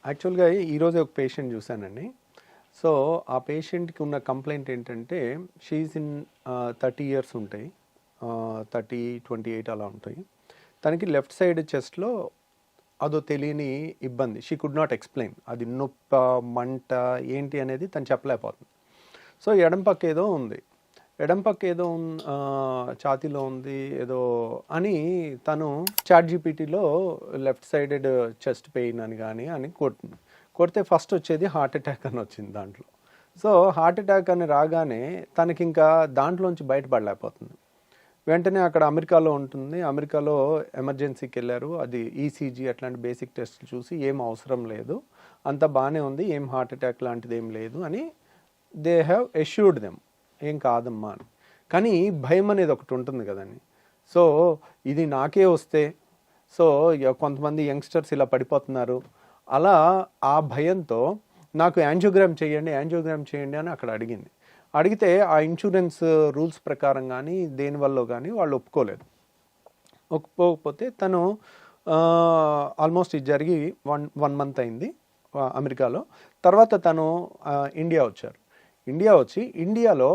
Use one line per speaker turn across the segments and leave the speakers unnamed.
యాక్చువల్‌గా ఈరోజే ఒక పేషెంట్ చూశానండి. సో, ఆ పేషెంట్‌కి ఉన్న కంప్లెయింట్ ఏంటంటే, షీ ఈజ్ ఇన్ 30 ఇయర్స్ ఉంటాయి. 30, 28 అలా ఉంటాయి. తనకి లెఫ్ట్ సైడ్ చెస్ట్‌లో అదో తెలియని ఇబ్బంది. She could not explain. అది నొప్పా, మంట ఏంటి అనేది తను చెప్పలేకపోతుంది. సో, ఎడమ పక్క ఏదో ఉంది. ఎడమ పక్క ఏదో ఛాతీలో ఉంది ఏదో అని తను చాట్‌జీపీటీలో లెఫ్ట్ సైడెడ్ చెస్ట్ పెయిన్ అని కానీ అని కొడితే ఫస్ట్ వచ్చేది హార్ట్ అటాక్ అని వచ్చింది దాంట్లో. సో హార్ట్ అటాక్ అని రాగానే తనకి ఇంకా దాంట్లోంచి బయటపడలేకపోతుంది. వెంటనే అక్కడ అమెరికాలో ఉంటుంది, అమెరికాలో ఎమర్జెన్సీకి వెళ్ళారు. అది ఈసీజీ అట్లాంటి బేసిక్ టెస్ట్లు చూసి ఏం అవసరం లేదు, అంతా బాగానే ఉంది, ఏం హార్ట్ అటాక్ లాంటిది ఏం లేదు అని దే హ్యావ్ ఎష్యూర్డ్ దెమ్, ఏం కాదమ్మా అని. కానీ భయం అనేది ఒకటి ఉంటుంది కదండి. సో ఇది నాకే వస్తే, సో కొంతమంది యంగ్స్టర్స్ ఇలా పడిపోతున్నారు, అలా ఆ భయంతో నాకు యాంజియోగ్రామ్ చేయండి అని అక్కడ అడిగింది. అడిగితే ఆ ఇన్సూరెన్స్ రూల్స్ ప్రకారం కానీ దేనివల్ల కానీ వాళ్ళు ఒప్పుకోకపోతే తను ఆల్మోస్ట్ ఇది జరిగి వన్ మంత్ అయింది అమెరికాలో. తర్వాత తను ఇండియా వచ్చి ఇండియాలో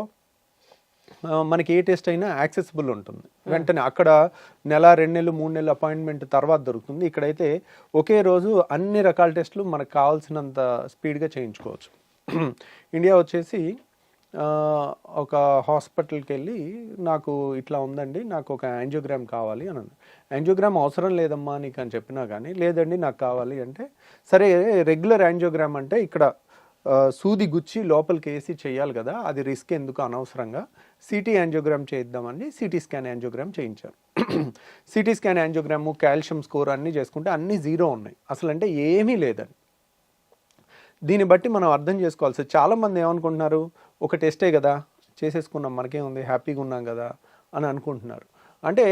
మనకి ఏ టెస్ట్ అయినా యాక్సెసిబుల్ ఉంటుంది. వెంటనే అక్కడ నెల, 2 నెలలు, 3 నెలలు అపాయింట్మెంట్ తర్వాత దొరుకుతుంది. ఇక్కడైతే ఒకే రోజు అన్ని రకాల టెస్టులు మనకు కావాల్సినంత స్పీడ్గా చేయించుకోవచ్చు. ఇండియా వచ్చేసి ఒక హాస్పిటల్కి వెళ్ళి నాకు ఇట్లా ఉందండి, నాకు ఒక యాంజియోగ్రామ్ కావాలి అని అన్నాను. యాంజియోగ్రామ్ అవసరం లేదమ్మా నీకు అని చెప్పినా కానీ లేదండి నాకు కావాలి అంటే, సరే రెగ్యులర్ యాంజియోగ్రామ్ అంటే ఇక్కడ సూది గుచ్చి లోపలికి వేసి చేయాలి కదా, అది రిస్క్ ఎందుకు అనవసరంగా సిటీ యాంజియోగ్రామ్ చేద్దామని సిటీ స్కాన్ యాంజియోగ్రామ్ చేయించాను. CT scan angiogram, calcium score అన్నీ చేసుకుంటే అన్నీ 0 ఉన్నాయి, అసలు అంటే ఏమీ లేదని. దీన్ని బట్టి మనం అర్థం చేసుకోవాల్సి, చాలామంది ఏమనుకుంటున్నారు, ఒక టెస్టే కదా చేసేసుకున్నాం మనకేముంది హ్యాపీగా ఉన్నాం కదా అని అనుకుంటున్నారు. అంటే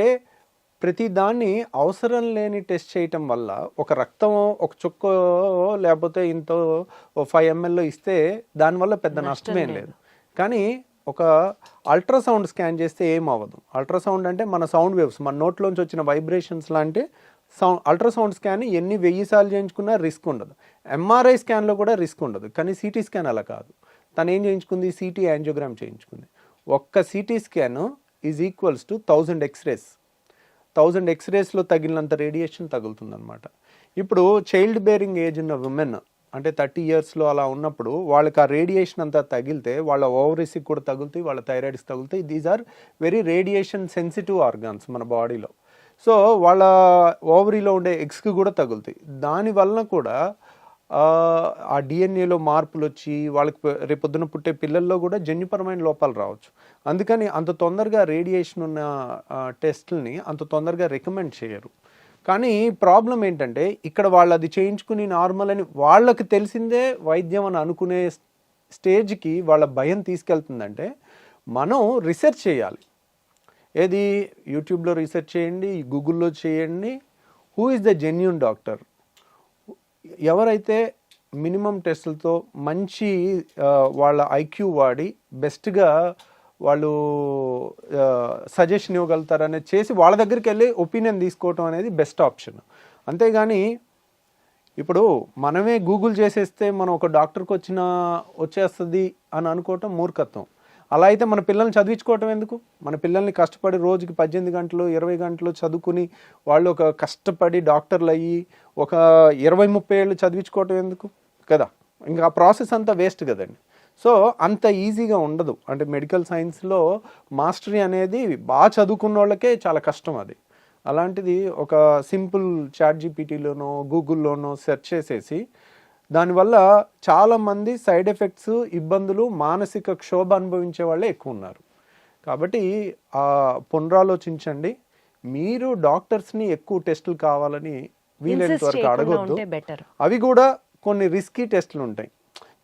ప్రతి దాన్ని అవసరం లేని టెస్ట్ చేయటం వల్ల ఒక రక్తం ఒక చుక్క లేకపోతే ఇంతో 5 ml ఇస్తే దానివల్ల పెద్ద నష్టమేం లేదు. కానీ ఒక అల్ట్రాసౌండ్ స్కాన్ చేస్తే ఏం అవ్వదు. అల్ట్రాసౌండ్ అంటే మన సౌండ్ వేవ్స్, మన నోట్లోంచి వచ్చిన వైబ్రేషన్స్ లాంటి అల్ట్రాసౌండ్ స్కాన్ ఎన్ని 1000 సార్లు చేయించుకున్నా రిస్క్ ఉండదు. ఎంఆర్ఐ స్కాన్లో కూడా రిస్క్ ఉండదు. కానీ సిటీ స్కాన్ అలా కాదు. తను ఏం చేయించుకుంది, సిటీ యాంజియోగ్రామ్ చేయించుకుంది. ఒక్క CT scan is equals to 1000 X rays. 1000 ఎక్స్రేస్లో తగిలినంత రేడియేషన్ తగులుతుందన్నమాట. ఇప్పుడు చైల్డ్ బేరింగ్ ఏజ్ ఉన్న ఉమెన్ అంటే 30 ఇయర్స్లో అలా ఉన్నప్పుడు వాళ్ళకి ఆ రేడియేషన్ అంతా తగిలితే వాళ్ళ ఓవరీస్కి కూడా తగులుతాయి, వాళ్ళ థైరాయిడ్స్కి తగులుతాయి. These are very radiation sensitive organs మన బాడీలో. సో వాళ్ళ ఓవరీలో ఉండే ఎగ్స్కి కూడా తగులుతాయి. దానివలన కూడా ఆ డిఎన్ఏలో మార్పులు వచ్చి వాళ్ళకి రేపొద్దున పుట్టే పిల్లల్లో కూడా జన్యుపరమైన లోపాలు రావచ్చు. అందుకని అంత తొందరగా రేడియేషన్ ఉన్న టెస్ట్ని అంత తొందరగా రికమెండ్ చేయరు. కానీ ప్రాబ్లం ఏంటంటే ఇక్కడ వాళ్ళు అది చేయించుకుని నార్మల్ అని వాళ్ళకి తెలిసిందే వైద్యం అని అనుకునే స్టేజ్కి వాళ్ళ భయం తీసుకెళ్తుందంటే మనం రీసెర్చ్ చేయాలి. ఏది యూట్యూబ్లో రీసెర్చ్ చేయండి, గూగుల్లో చేయండి, who is the genuine doctor, ఎవరైతే మినిమం టెస్టులతో మంచి వాళ్ళ ఐక్యూ వాడి బెస్ట్గా వాళ్ళు సజెషన్ ఇవ్వగలుగుతారనేది చేసి వాళ్ళ దగ్గరికి వెళ్ళి ఒపీనియన్ తీసుకోవటం అనేది బెస్ట్ ఆప్షన్. అంతేగాని ఇప్పుడు మనమే గూగుల్ చేసేస్తే మనం ఒక డాక్టర్కి వచ్చేస్తుంది అని అనుకోవటం మూర్ఖత్వం. అలా అయితే మన పిల్లల్ని చదివించుకోవటం ఎందుకు? మన పిల్లల్ని కష్టపడి రోజుకి 18 గంటలు 20 గంటలు చదువుకుని వాళ్ళు ఒక కష్టపడి డాక్టర్లు అయ్యి ఒక 20-30 ఏళ్ళు చదివించుకోవటం ఎందుకు కదా? ఇంకా ఆ ప్రాసెస్ అంతా వేస్ట్ కదండి. సో అంత ఈజీగా ఉండదు. అంటే మెడికల్ సైన్స్లో మాస్టరీ అనేది బాగా చదువుకున్న వాళ్ళకే చాలా కష్టం అది. అలాంటిది ఒక సింపుల్ చాట్‌జీపీటీలోనో గూగుల్లోనో సెర్చ్ చేసేసి దానివల్ల చాలామంది సైడ్ ఎఫెక్ట్స్, ఇబ్బందులు, మానసిక క్షోభ అనుభవించే వాళ్ళే ఎక్కువ ఉన్నారు. కాబట్టి పునరాలోచించండి. మీరు డాక్టర్స్ని ఎక్కువ టెస్టులు కావాలని వీలైనంత వరకు అడగొద్దు. అవి కూడా కొన్ని రిస్కీ టెస్టులు ఉంటాయి.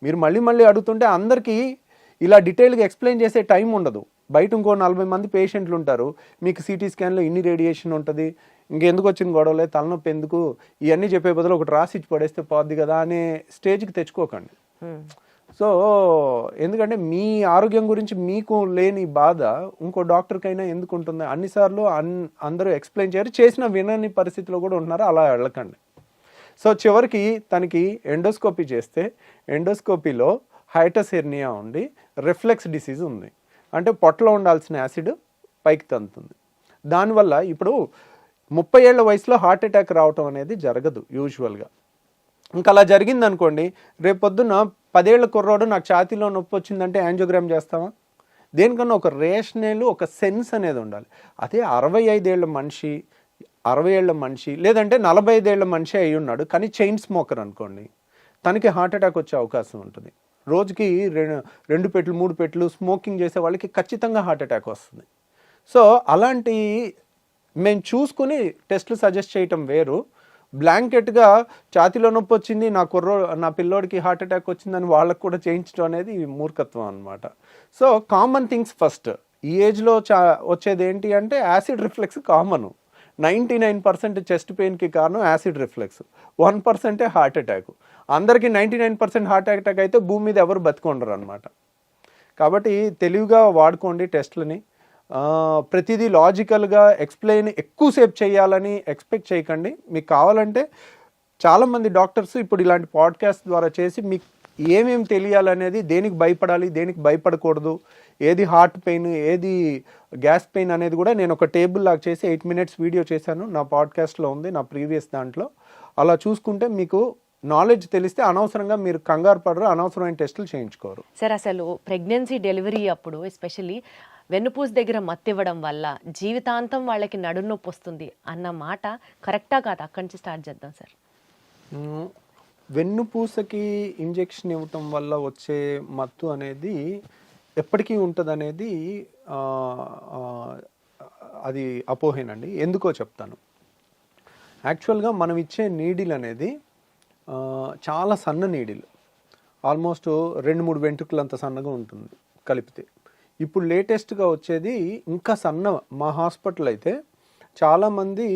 మీరు మళ్ళీ అడుగుతుంటే అందరికీ ఇలా డీటెయిల్గా ఎక్స్ప్లెయిన్ చేసే టైం ఉండదు. బయట ఇంకో 40 మంది పేషెంట్లు ఉంటారు, మీకు సిటీ స్కాన్లో ఇన్ని రేడియేషన్ ఉంటుంది, ఇంకెందుకు వచ్చిన గొడవలే, తలనొప్పి ఎందుకు, ఇవన్నీ చెప్పే బదులు ఒకటి రాసి ఇచ్చి పడేస్తే పోద్ది కదా అనే స్టేజ్కి తెచ్చుకోకండి. సో ఎందుకంటే మీ ఆరోగ్యం గురించి మీకు లేని బాధ ఇంకో డాక్టర్కైనా ఎందుకు ఉంటుంది? అన్నిసార్లు అందరూ ఎక్స్ప్లెయిన్ చేయరు, చేసిన వినని పరిస్థితిలో కూడా ఉంటున్నారు, అలా వెళ్ళకండి. సో చివరికి తనకి ఎండోస్కోపీ చేస్తే ఎండోస్కోపీలో హైటస్ హెర్నియా ఉండి రిఫ్లెక్స్ డిసీజ్ ఉంది. అంటే పొట్టలో ఉండాల్సిన యాసిడ్ పైకి తంతుంది. దానివల్ల ఇప్పుడు 30 ఏళ్ల వయసులో హార్ట్ అటాక్ రావటం అనేది జరగదు యూజువల్గా. ఇంకా అలా జరిగింది అనుకోండి, రేపొద్దున 10 ఏళ్ల కుర్రోడు నాకు ఛాతీలో నొప్పి వచ్చిందంటే యాంజియోగ్రామ్ చేస్తావా? దేనికన్నా ఒక రేషనల్, ఒక సెన్స్ అనేది ఉండాలి. అదే 65 ఏళ్ల మనిషి, 60 ఏళ్ల మనిషి, లేదంటే 45 ఏళ్ల మనిషి అయి ఉన్నాడు కానీ చైన్ స్మోకర్ అనుకోండి, తనకి హార్ట్ అటాక్ వచ్చే అవకాశం ఉంటుంది. రోజుకి 2 పెట్లు 3 పెట్లు స్మోకింగ్ చేసే వాళ్ళకి ఖచ్చితంగా హార్ట్ అటాక్ వస్తుంది. సో అలాంటి మేము చూసుకుని టెస్టులు సజెస్ట్ చేయటం వేరు, బ్లాంకెట్గా ఛాతీలో నొప్పి వచ్చింది నా పిల్లోడికి హార్ట్ అటాక్ వచ్చిందని వాళ్ళకు కూడా చేయించడం అనేది మూర్ఖత్వం అనమాట. So common things first. ఈ ఏజ్లో వచ్చేది ఏంటి అంటే యాసిడ్ రిఫ్లెక్స్ కామను. 99% చెస్ట్ పెయిన్కి కారణం యాసిడ్ రిఫ్లెక్స్, 1% హార్ట్ అటాక్. అందరికీ 99% హార్ట్ అటాక్ అయితే భూమి మీద ఎవరు బతికొండరు అనమాట. కాబట్టి తెలివిగా వాడుకోండి టెస్ట్లని. ప్రతిదీ లాజికల్గా ఎక్స్ప్లెయిన్ ఎక్కువసేపు చేయాలని ఎక్స్పెక్ట్ చేయకండి. మీకు కావాలంటే చాలామంది డాక్టర్స్ ఇప్పుడు ఇలాంటి పాడ్కాస్ట్ ద్వారా చేసి మీకు ఏమేమి తెలియాలనేది, దేనికి భయపడాలి, దేనికి భయపడకూడదు, ఏది హార్ట్ పెయిన్, ఏది గ్యాస్ పెయిన్ అనేది కూడా నేను ఒక టేబుల్ లాగా చేసి 8 minutes వీడియో చేశాను. నా పాడ్కాస్ట్లో ఉంది, నా ప్రీవియస్ దాంట్లో. అలా చూసుకుంటే మీకు నాలెడ్జ్ తెలిస్తే అనవసరంగా మీరు కంగారు పడరు, అనవసరమైన టెస్టులు చేయించుకోరు.
సార్ అసలు ప్రెగ్నెన్సీ డెలివరీ అప్పుడు ఎస్పెషల్లీ వెన్నుపూస దగ్గర మత్తివ్వడం వల్ల జీవితాంతం వాళ్ళకి నడునొప్పి వస్తుంది అన్న మాట కరెక్టా కాదు? అక్కడి నుంచి స్టార్ట్ చేద్దాం సార్.
వెన్నుపూసకి ఇంజెక్షన్ ఇవ్వటం వల్ల వచ్చే మత్తు అనేది ఎప్పటికీ ఉంటుంది అనేది అది అపోహేనండి. ఎందుకో చెప్తాను. యాక్చువల్గా మనం ఇచ్చే నీడిల్ అనేది చాలా సన్న నీడిల్, ఆల్మోస్ట్ 2-3 వెంట్రుకలంత సన్నగా ఉంటుంది కలిపితే. ఇప్పుడు లేటెస్ట్గా వచ్చేది ఇంకా సన్న. మా హాస్పిటల్ అయితే చాలామంది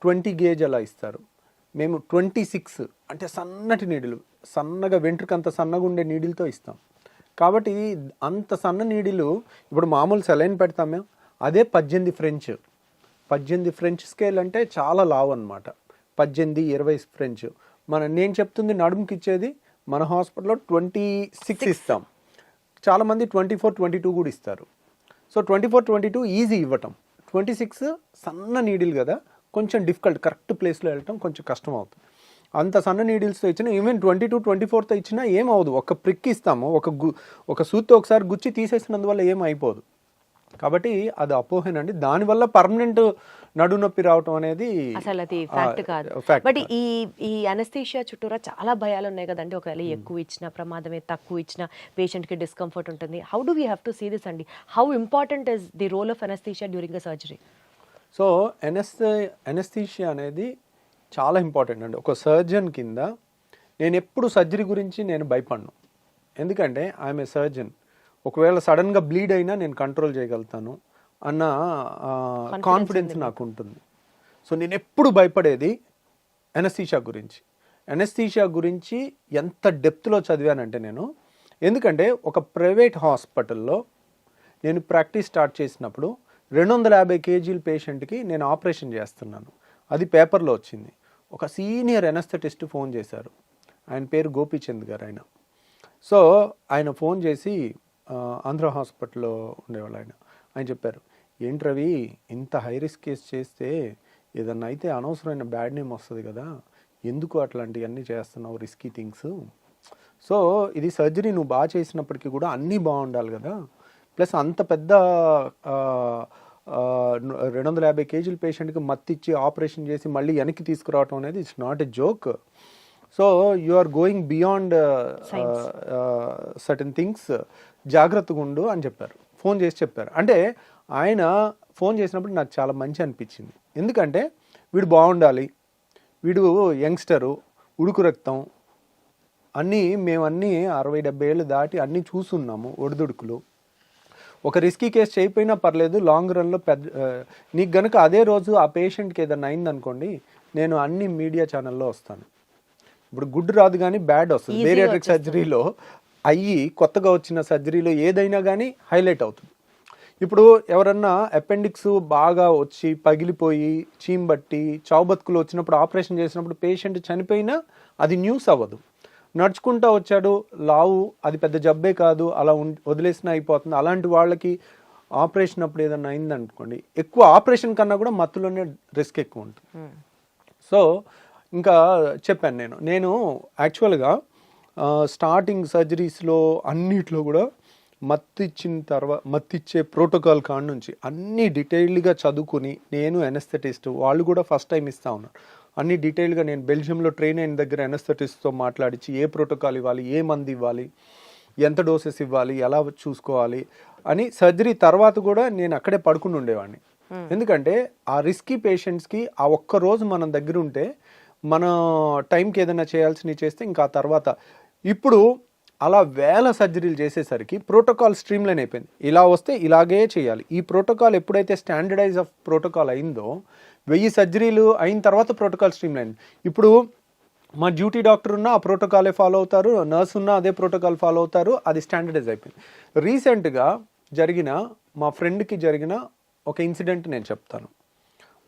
20 gauge అలా ఇస్తారు, మేము 26 అంటే సన్నటి నీడిలు, సన్నగా వెంట్రుకంత సన్నగా ఉండే నీడిల్తో ఇస్తాం. కాబట్టి అంత సన్న నీడిలు ఇప్పుడు మామూలు సెలైన్ పెడతాం మేము, అదే 18 ఫ్రెంచ్ స్కేల్ అంటే చాలా లావు అనమాట. 18-20 ఫ్రెంచ్. నేను చెప్తుంది నడుముకి ఇచ్చేది మన హాస్పిటల్లో 26 ఇస్తాం. చాలామంది 24-22 కూడా ఇస్తారు. సో 24-22 ఈజీ ఇవ్వటం, 26 సన్న నీడిల్ కదా, కొంచెం డిఫికల్ట్, కరెక్ట్ ప్లేస్లో వెళ్ళటం కొంచెం కష్టం అవుతుంది. అంత సన్న నీడిల్స్తో ఇచ్చినా, ఈవెన్ 22-24తో ఇచ్చినా ఏమవుదు. ఒక ప్రిక్ ఇస్తాము, ఒక సూత్తో ఒకసారి గుచ్చి తీసేసినందువల్ల ఏం అయిపోదు. కాబట్టి అది అపోహేనండి. దానివల్ల పర్మనెంట్ నడునొప్పి రావటం అనేది
అసలు అది ఫ్యాక్ట్ కాదు. బట్ ఈ అనస్థీషియా చుట్టూరా చాలా భయాలు ఉన్నాయి కదండి. ఒకవేళ ఎక్కువ ఇచ్చినా ప్రమాదమే, తక్కువ ఇచ్చినా పేషెంట్కి డిస్కంఫర్ట్ ఉంటుంది. How do we have to see this అండి? How important is the role of anaesthesia during the surgery?
So anaesthesia అనేది చాలా ఇంపార్టెంట్ అండి. ఒక సర్జన్ కింద నేను ఎప్పుడు సర్జరీ గురించి నేను భయపడను, ఎందుకంటే ఐఎమ్ ఏ సర్జన్. ఒకవేళ సడన్గా బ్లీడ్ అయినా నేను కంట్రోల్ చేయగలుగుతాను అన్న కాన్ఫిడెన్స్ నాకు ఉంటుంది. సో నేను ఎప్పుడు భయపడేది అనస్థీషియా గురించి. అనస్థీషియా గురించి ఎంత డెప్త్లో చదివానంటే నేను, ఎందుకంటే ఒక ప్రైవేట్ హాస్పిటల్లో నేను ప్రాక్టీస్ స్టార్ట్ చేసినప్పుడు 250 kg పేషెంట్కి నేను ఆపరేషన్ చేస్తున్నాను. అది పేపర్లో వచ్చింది. ఒక సీనియర్ ఎనస్థెటిస్ట్ ఫోన్ చేశారు, ఆయన పేరు గోపీచంద్ గారు. సో ఆయన ఫోన్ చేసి, ఆంధ్ర హాస్పిటల్లో ఉండేవాళ్ళు ఆయన చెప్పారు, ఏంటి రవి, ఇంత హై రిస్క్ కేసు చేస్తే ఏదన్నా అయితే అనవసరమైన బ్యాడ్ నేమ్ వస్తుంది కదా, ఎందుకు అట్లాంటివన్నీ చేస్తున్నావు, రిస్కీ థింగ్స్. సో ఇది సర్జరీ నువ్వు బాగా చేసినప్పటికీ కూడా అన్నీ బాగుండాలి కదా, ప్లస్ అంత పెద్ద 250 kg పేషెంట్కి మత్తిచ్చి ఆపరేషన్ చేసి మళ్ళీ వెనక్కి తీసుకురావటం అనేది it's not a joke. So you are going beyond certain things, జాగ్రత్తగా ఉండు అని చెప్పారు, ఫోన్ చేసి చెప్పారు. అంటే ఆయన ఫోన్ చేసినప్పుడు నాకు చాలా మంచి అనిపించింది, ఎందుకంటే వీడు బాగుండాలి, వీడు యంగ్స్టరు, ఉడుకు రక్తం, మేమన్నీ 60-70 ఏళ్ళు దాటి అన్నీ చూస్తున్నాము, ఒడిదుడుకులు. ఒక రిస్కీ కేసు చేయకపోయినా పర్లేదు, లాంగ్ రన్లో నీకు గనుక అదే రోజు ఆ పేషెంట్కి ఏదైనా అయిందనుకోండి, నేను అన్ని మీడియా ఛానల్లో వస్తాను. ఇప్పుడు గుడ్ రాదు కానీ బ్యాడ్ వస్తుంది. బేరియాట్రిక్ సర్జరీలో కొత్తగా వచ్చిన సర్జరీలో ఏదైనా కానీ హైలైట్ అవుతుంది. ఇప్పుడు ఎవరన్నా అపెండిక్స్ బాగా వచ్చి పగిలిపోయి చీంబట్టి చావుబతుకులు వచ్చినప్పుడు ఆపరేషన్ చేసినప్పుడు పేషెంట్ చనిపోయినా అది న్యూస్ అవ్వదు. నడుచుకుంటూ వచ్చాడు లావు, అది పెద్ద జబ్బే కాదు, అలా వదిలేసినా అయిపోతుంది. అలాంటి వాళ్ళకి ఆపరేషన్ అప్పుడు ఏదన్నా అయిందనుకోండి, ఎక్కువ ఆపరేషన్ కన్నా కూడా మత్తులోనే రిస్క్ ఎక్కువ ఉంటుంది. సో ఇంకా చెప్పాను నేను యాక్చువల్గా స్టార్టింగ్ సర్జరీస్లో అన్నిట్లో కూడా మత్తిచ్చే ప్రోటోకాల్ కాడ నుంచి అన్నీ డీటెయిల్డ్గా చదువుకుని, నేను ఎనస్థెటిస్ట్, వాళ్ళు కూడా ఫస్ట్ టైం ఇస్తా ఉన్నారు, అన్ని డీటెయిల్గా నేను బెల్జియంలో ట్రైన్ అయిన దగ్గర ఎనస్థెటిస్ట్తో మాట్లాడించి ఏ ప్రోటోకాల్ ఇవ్వాలి, ఏ మందు ఇవ్వాలి, ఎంత డోసెస్ ఇవ్వాలి, ఎలా చూసుకోవాలి అని సర్జరీ తర్వాత కూడా నేను అక్కడే పడుకుని ఉండేవాడిని. ఎందుకంటే ఆ రిస్కీ పేషెంట్స్కి ఆ ఒక్క రోజు మనం దగ్గర ఉంటే మన టైంకి ఏదైనా చేయాల్సినవి చేస్తే ఇంకా ఆ తర్వాత ఇప్పుడు అలా వేల సర్జరీలు చేసేసరికి ప్రోటోకాల్ స్ట్రీమ్లైన్ అయిపోయింది. ఇలా వస్తే ఇలాగే చేయాలి. ఈ ప్రోటోకాల్ ఎప్పుడైతే స్టాండర్డైజ్ ఆఫ్ ప్రోటోకాల్ అయిందో 1000 సర్జరీలు అయిన తర్వాత ప్రోటోకాల్ స్ట్రీమ్లైన్. ఇప్పుడు మా డ్యూటీ డాక్టర్ ఉన్నా ఆ ప్రోటోకాలే ఫాలో అవుతారు, నర్స్ ఉన్నా అదే ప్రోటోకాల్ ఫాలో అవుతారు, అది స్టాండర్డైజ్ అయిపోయింది. రీసెంట్గా జరిగిన మా ఫ్రెండ్కి జరిగిన ఒక ఇన్సిడెంట్ నేను చెప్తాను.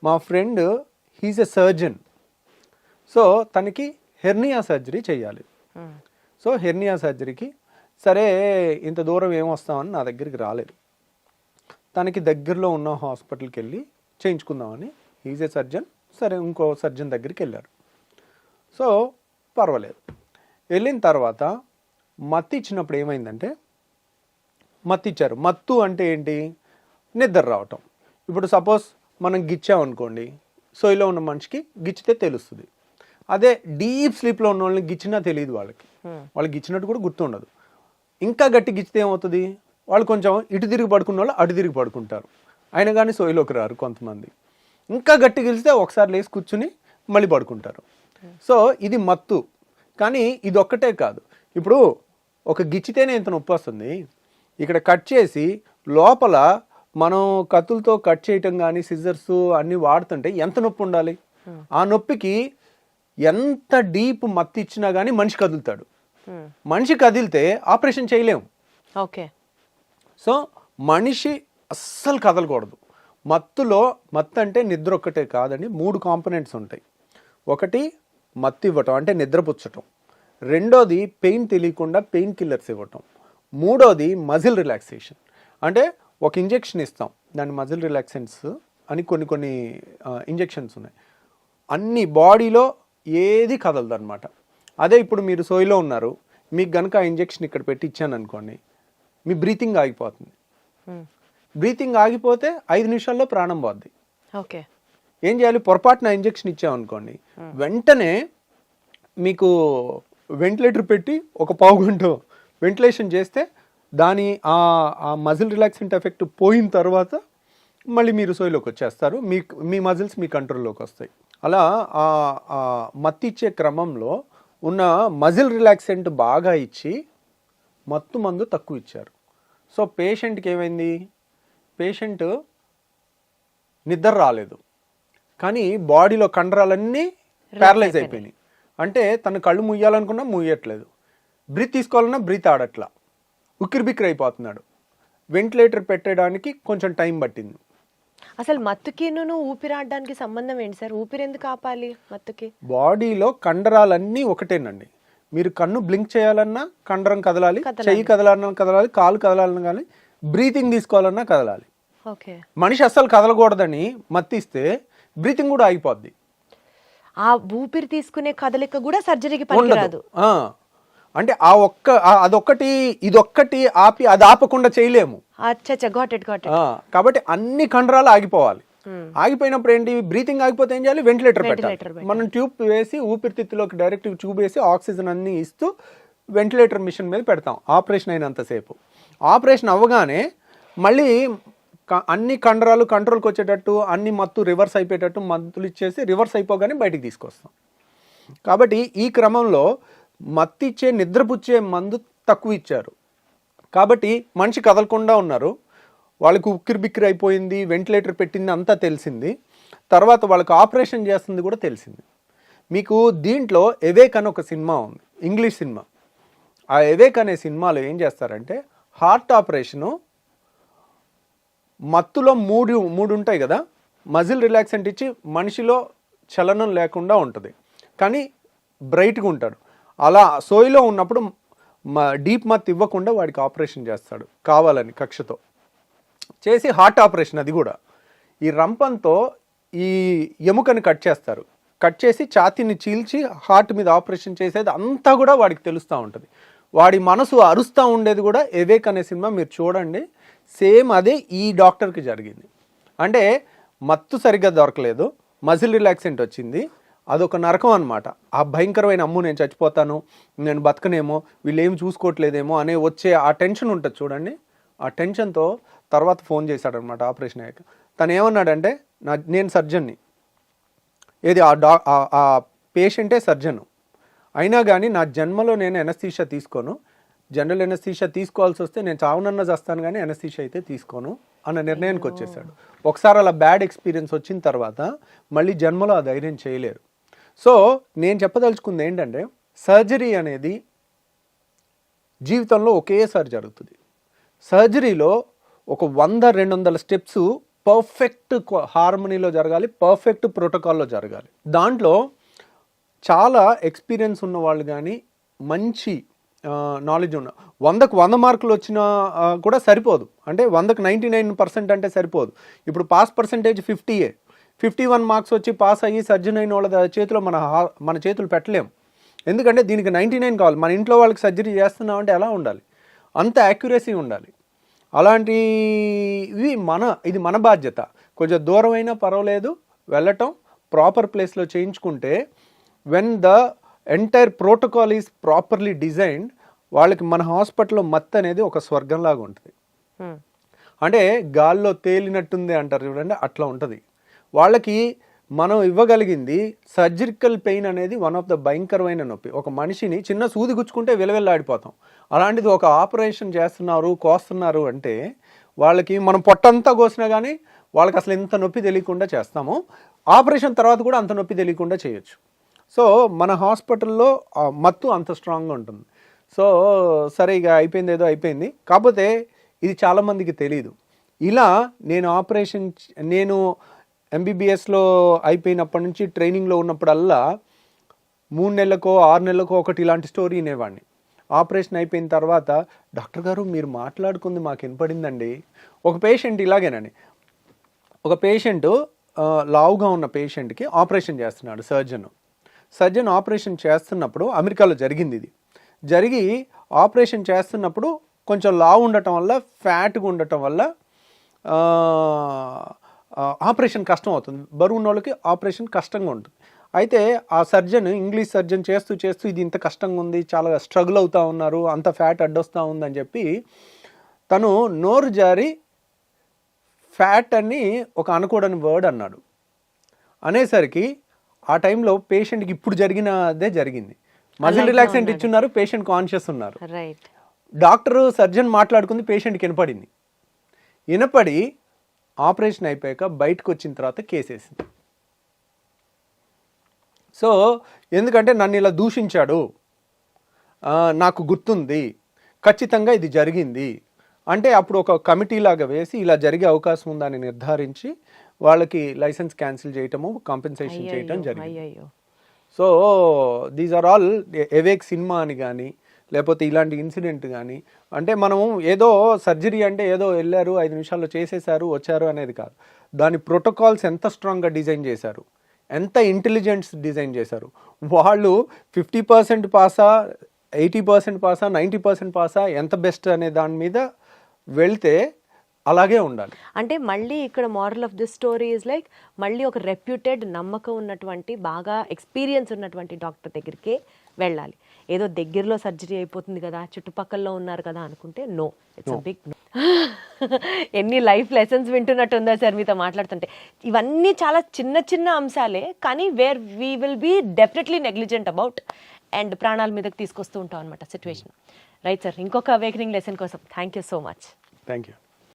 మా friend he's a surgeon. So తనకి హెర్నియా సర్జరీ చేయాలి. సో హెర్నియా సర్జరీకి సరే ఇంత దూరం ఏమొస్తామని నా దగ్గరికి రాలేదు. తనకి దగ్గరలో ఉన్న హాస్పిటల్కి వెళ్ళి చేయించుకుందామని, హీజ్ ఏ సర్జన్, సరే ఇంకో సర్జన్ దగ్గరికి వెళ్ళారు. సో పర్వాలేదు. వెళ్ళిన తర్వాత మత్తు ఇచ్చినప్పుడు ఏమైందంటే, మత్తు ఇచ్చారు. మత్తు అంటే ఏంటి? నిద్ర రావటం. ఇప్పుడు సపోజ్ మనం గిచ్చామనుకోండి, సోయిలో ఉన్న మనిషికి గిచ్చితే తెలుస్తుంది. అదే డీప్ స్లీప్లో ఉన్న వాళ్ళని గిచ్చినా తెలియదు వాళ్ళకి గిచ్చినట్టు కూడా గుర్తుండదు. ఇంకా గట్టి గిచ్చితే ఏమవుతుంది, వాళ్ళు కొంచెం ఇటు తిరిగి పడుకున్న వాళ్ళు అటు తిరిగి పడుకుంటారు, అయినా కానీ సోయిలోకి రారు కొంతమంది. ఇంకా గట్టి గెలిస్తే ఒకసారి లేచి కూర్చుని మళ్ళీ పడుకుంటారు. సో ఇది మత్తు. కానీ ఇది ఒక్కటే కాదు. ఇప్పుడు ఒక గిచ్చితేనే ఇంత నొప్పి వస్తుంది, ఇక్కడ కట్ చేసి లోపల మనం కత్తులతో కట్ చేయటం కానీ సిజర్స్ అన్నీ వాడుతుంటే ఎంత నొప్పి ఉండాలి? ఆ నొప్పికి ఎంత డీప్ మత్తు ఇచ్చినా కానీ మనిషి కదులుతాడు. మనిషి కదిలితే ఆపరేషన్ చేయలేము.
ఓకే.
సో మనిషి అస్సలు కదలకూడదు. మత్తు అంటే నిద్ర ఒక్కటే కాదండి, 3 కాంపోనెంట్స్ ఉంటాయి. ఒకటి మత్తు ఇవ్వటం అంటే నిద్రపుచ్చటం, రెండోది పెయిన్ తెలియకుండా పెయిన్ కిల్లర్స్ ఇవ్వటం, మూడోది మజిల్ రిలాక్సేషన్. అంటే ఒక ఇంజెక్షన్ ఇస్తాం, దాని మజిల్ రిలాక్సెంట్స్ అని కొన్ని ఇంజెక్షన్స్ ఉన్నాయి. అన్ని బాడీలో ఏది కదలదు అనమాట. అదే ఇప్పుడు మీరు సోయిలో ఉన్నారు, మీకు కనుక ఆ ఇంజెక్షన్ ఇక్కడ పెట్టి ఇచ్చాను అనుకోండి, మీ బ్రీతింగ్ ఆగిపోతుంది. బ్రీతింగ్ ఆగిపోతే 5 నిమిషాల్లో ప్రాణం పోద్ది.
ఓకే. ఏం
చేయాలి? పొరపాటున ఇంజెక్షన్ ఇచ్చామనుకోండి, వెంటనే మీకు వెంటిలేటర్ పెట్టి ఒక పావు గంట వెంటిలేషన్ చేస్తే దాని ఆ మజిల్ రిలాక్సెంట్ ఎఫెక్ట్ పోయిన తర్వాత మళ్ళీ మీరు సోయిలోకి వచ్చేస్తారు, మీ మజిల్స్ మీ కంట్రోల్లోకి వస్తాయి. అలా మత్తు ఇచ్చే క్రమంలో ఉన్న మజిల్ రిలాక్సెంట్ బాగా ఇచ్చి మత్తు మందు తక్కువ ఇచ్చారు. సో పేషెంట్కి ఏమైంది? పేషెంట్ నిద్ర రాలేదు, కానీ బాడీలో కండరాలన్నీ ప్యారలైజ్ అయిపోయినాయి. అంటే తను కళ్ళు ముయ్యాలనుకున్నా ముయ్యట్లేదు, బ్రీత్ తీసుకోవాలన్నా బ్రీత్ ఆడట్లా, ఉక్కిరిబిక్కిరి అయిపోతున్నాడు. వెంటిలేటర్ పెట్టడానికి కొంచెం టైం పట్టింది.
అసలు మత్తుకి ఊపిరాడడానికి సంబంధం ఏంటి సార్? ఊపిరి ఎందుకు ఆపాలి మత్తుకి?
బాడీలో కండరాలన్నీ ఒకటేనండి. మీరు కన్ను బ్లింక్ చేయాలన్నా కండరం కదలాలి, చెయ్యి కదలాలన్నా కదలాలి, కాలు కదలాలన్నా కానీ, బ్రీతింగ్ తీసుకోవాలన్నా కదలాలి.
ఓకే.
మనిషి అస్సలు కదలకూడదని మత్తిస్తే బ్రీతింగ్ కూడా ఆగిపోద్ది.
ఆ ఊపిరి తీసుకునే కదలిక కూడా సర్జరీకి పనికిరాదు.
అంటే అదొక్కటి ఇదొక్కటి ఆపి అది ఆపకుండా చేయలేము. కాబట్టి అన్ని కండరాలు ఆగిపోవాలి. ఆగిపోయినప్పుడు ఏంటి? బ్రీతింగ్ ఆగిపోతే ఏం చేయాలి? వెంటిలేటర్ పెట్టాలి. మనం ట్యూబ్ వేసి ఊపిరితిత్తులోకి డైరెక్ట్ ట్యూబ్ వేసి ఆక్సిజన్ అన్ని ఇస్తూ వెంటిలేటర్ మిషన్ మీద పెడతాం ఆపరేషన్ అయినంతసేపు. ఆపరేషన్ అవ్వగానే మళ్ళీ అన్ని కండరాలు కంట్రోల్కి వచ్చేటట్టు, అన్ని మత్తు రివర్స్ అయిపోయేటట్టు మందులు ఇచ్చేసి రివర్స్ అయిపోగానే బయటికి తీసుకొస్తాం. కాబట్టి ఈ క్రమంలో మత్తిచ్చే నిద్రపుచ్చే మందు తక్కువ ఇచ్చారు. కాబట్టి మనిషి కదలకుండా ఉన్నారు, వాళ్ళకు ఉక్కిరిబిక్కిరి అయిపోయింది, వెంటిలేటర్ పెట్టింది అంతా తెలిసింది. తర్వాత వాళ్ళకి ఆపరేషన్ చేస్తుంది కూడా తెలిసింది. మీకు దీంట్లో ఎవేక్ అని ఒక సినిమా ఉంది, ఇంగ్లీష్ సినిమా. ఆ ఎవేక్ అనే సినిమాలో ఏం చేస్తారంటే హార్ట్ ఆపరేషను మత్తులో మూడు ఉంటాయి కదా, మజిల్ రిలాక్సెంట్ ఇచ్చి మనిషిలో చలనం లేకుండా ఉంటుంది, కానీ బ్రైట్గా ఉంటాడు. అలా సోయిలో ఉన్నప్పుడు డీప్ మత్ ఇవ్వకుండా వాడికి ఆపరేషన్ చేస్తాడు కావాలని, కక్షతో చేసి, హార్ట్ ఆపరేషన్ అది కూడా. ఈ రంపంతో ఈ ఎముకని కట్ చేస్తారు, కట్ చేసి ఛాతీని చీల్చి హార్ట్ మీద ఆపరేషన్ చేసేది అంతా కూడా వాడికి తెలుస్తూ ఉంటుంది. వాడి మనసు అరుస్తూ ఉండేది కూడా ఎవేక్ అనే సినిమా మీరు చూడండి, సేమ్ అదే ఈ డాక్టర్కి జరిగింది. అంటే మత్తు సరిగ్గా దొరకలేదు, మజిల్ రిలాక్సెంట్ వచ్చింది, అదొక నరకం అనమాట. ఆ భయంకరమైన అమ్ము నేను చచ్చిపోతాను, నేను బతకనేమో, వీళ్ళు ఏమి చూసుకోవట్లేదేమో అనే వచ్చే ఆ టెన్షన్ ఉంటుంది చూడండి. ఆ టెన్షన్తో తర్వాత ఫోన్ చేశాడనమాట ఆపరేషన్ అయ్యాక. తను ఏమన్నాడంటే, నేను సర్జన్ని, ఏది ఆ పేషెంటే సర్జను, అయినా కానీ నా జన్మలో నేను ఎనస్థీషియా తీసుకోను, జనరల్ ఎనస్థీషియా తీసుకోవాల్సి వస్తే నేను చావునన్నా చేస్తాను కానీ ఎనస్థీషియా అయితే తీసుకోను అన్న నిర్ణయానికి వచ్చేసాడు. ఒకసారి అలా బ్యాడ్ ఎక్స్పీరియన్స్ వచ్చిన తర్వాత మళ్ళీ జన్మలో ఆ ధైర్యం చేయలేరు. సో నేను చెప్పదలుచుకుంది ఏంటంటే, సర్జరీ అనేది జీవితంలో ఒకేసారి జరుగుతుంది. సర్జరీలో ఒక 100-200 స్టెప్స్ పర్ఫెక్ట్ హార్మనీలో జరగాలి, పర్ఫెక్ట్ ప్రోటోకాల్లో జరగాలి. దాంట్లో చాలా ఎక్స్పీరియన్స్ ఉన్న వాళ్ళు కానీ, మంచి నాలెడ్జ్ ఉన్న, 100కు 100 మార్కులు వచ్చినా కూడా సరిపోదు. అంటే 100కు 99% అంటే సరిపోదు. ఇప్పుడు పాస్ పర్సంటేజ్ 50, 51 మార్క్స్ వచ్చి పాస్ అయ్యి సర్జన్ అయిన వాళ్ళ చేతిలో మన చేతులు పెట్టలేము. ఎందుకంటే దీనికి 99 కావాలి. మన ఇంట్లో వాళ్ళకి సర్జరీ చేస్తున్నామంటే ఎలా ఉండాలి, అంత యాక్యురసీ ఉండాలి. అలాంటివి ఇది మన బాధ్యత. కొంచెం దూరం అయినా పర్వాలేదు వెళ్ళటం, ప్రాపర్ ప్లేస్లో చేయించుకుంటే, when the entire protocol is properly designed, వాళ్ళకి మన హాస్పిటల్లో మత్తు అనేది ఒక స్వర్గంలాగా ఉంటుంది. అంటే గాల్లో తేలినట్టుంది అంటారు చూడండి, అట్లా ఉంటుంది. వాళ్ళకి మనం ఇవ్వగలిగింది సర్జికల్ పెయిన్ అనేది వన్ ఆఫ్ ద భయంకరమైన నొప్పి. ఒక మనిషిని చిన్న సూది గుచ్చుకుంటే విలవిల్లాడిపోతాం. అలాంటిది ఒక ఆపరేషన్ చేస్తున్నారు, కోస్తున్నారు అంటే వాళ్ళకి మనం పొట్టంతా కోసినా కానీ వాళ్ళకి అసలు ఎంత నొప్పి తెలియకుండా చేస్తాము. ఆపరేషన్ తర్వాత కూడా అంత నొప్పి తెలియకుండా చేయొచ్చు. సో మన హాస్పిటల్లో మత్తు అంత స్ట్రాంగ్గా ఉంటుంది. సో సరే, ఇక అయిపోయింది, ఏదో అయిపోయింది. కాకపోతే ఇది చాలామందికి తెలియదు. ఇలా నేను ఎంబీబీఎస్లో అయిపోయినప్పటి నుంచి ట్రైనింగ్లో ఉన్నప్పుడల్లా 3 నెలలకో 6 నెలలకో ఒకటి ఇలాంటి స్టోరీ వినేవాడిని. ఆపరేషన్ అయిపోయిన తర్వాత, డాక్టర్ గారు మీరు మాట్లాడుకుంది మాకు వినపడిందండి. ఒక పేషెంట్ ఇలాగేనండి, ఒక పేషెంట్ లావుగా ఉన్న పేషెంట్కి ఆపరేషన్ చేస్తున్నాడు సర్జన్ ఆపరేషన్ చేస్తున్నప్పుడు, అమెరికాలో జరిగింది ఇది, జరిగి ఆపరేషన్ చేస్తున్నప్పుడు కొంచెం లావు ఉండటం వల్ల, ఫ్యాట్గా ఉండటం వల్ల ఆపరేషన్ కష్టం అవుతుంది. బరువు ఉన్న వాళ్ళకి ఆపరేషన్ కష్టంగా ఉంటుంది. అయితే ఆ సర్జన్, ఇంగ్లీష్ సర్జన్ చేస్తూ ఇది ఇంత కష్టంగా ఉంది, చాలా స్ట్రగుల్ అవుతూ ఉన్నారు, అంత ఫ్యాట్ అడ్డొస్తూ ఉందని చెప్పి తను నోరు జారి ఫ్యాట్ అని ఒక అనకూడని వర్డ్ అన్నాడు. అనేసరికి ఆ టైంలో పేషెంట్కి ఇప్పుడు జరిగినదే జరిగింది. మజిల్ రిలాక్సెంట్ ఇచ్చున్నారు, పేషెంట్ కాన్షియస్ ఉన్నారు. డాక్టర్ సర్జన్ మాట్లాడుకుంది పేషెంట్కి వినపడింది. వినపడి ఆపరేషన్ అయిపోయాక బయటకు వచ్చిన తర్వాత కేసేసింది. సో ఎందుకంటే నన్ను ఇలా దూషించాడు, నాకు గుర్తుంది, ఖచ్చితంగా ఇది జరిగింది అంటే అప్పుడు ఒక కమిటీ లాగా వేసి ఇలా జరిగే అవకాశం ఉందని నిర్ధారించి వాళ్ళకి లైసెన్స్ క్యాన్సిల్ చేయటము, కాంపెన్సేషన్ చేయటం జరిగింది. So these are all awake cinema అని కానీ, లేకపోతే ఇలాంటి ఇన్సిడెంట్ కానీ, అంటే మనము ఏదో సర్జరీ అంటే ఏదో వెళ్ళారు 5 నిమిషాల్లో చేసేసారు వచ్చారు అనేది కాదు. దాని ప్రోటోకాల్స్ ఎంత స్ట్రాంగ్గా డిజైన్ చేశారు, ఎంత ఇంటెలిజెన్స్ డిజైన్ చేశారు. వాళ్ళు 50% పాసా, 80% పాసా, 90% పాసా, ఎంత బెస్ట్ అనే దాని మీద వెళ్తే అలాగే ఉండాలి.
అంటే మళ్ళీ ఇక్కడ moral of this story is like, మళ్ళీ ఒక రెప్యూటెడ్, నమ్మకం ఉన్నటువంటి, బాగా ఎక్స్పీరియన్స్ ఉన్నటువంటి డాక్టర్ దగ్గరికే వెళ్ళాలి. ఏదో దగ్గరలో సర్జరీ అయిపోతుంది కదా, చుట్టుపక్కల ఉన్నారు కదా అనుకుంటే no, it's a big no. ఎన్ని లైఫ్ లెసన్స్ వింటున్నట్టుందా సార్ మీతో మాట్లాడుతుంటే. ఇవన్నీ చాలా చిన్న చిన్న అంశాలే, కానీ where we will be definitely negligent about and ప్రాణాల మీదకి తీసుకొస్తూ ఉంటాం అనమాట సిచ్యువేషన్. రైట్ సార్, ఇంకొక అవేకనింగ్ లెసన్ కోసం thank you so much.
Thank you.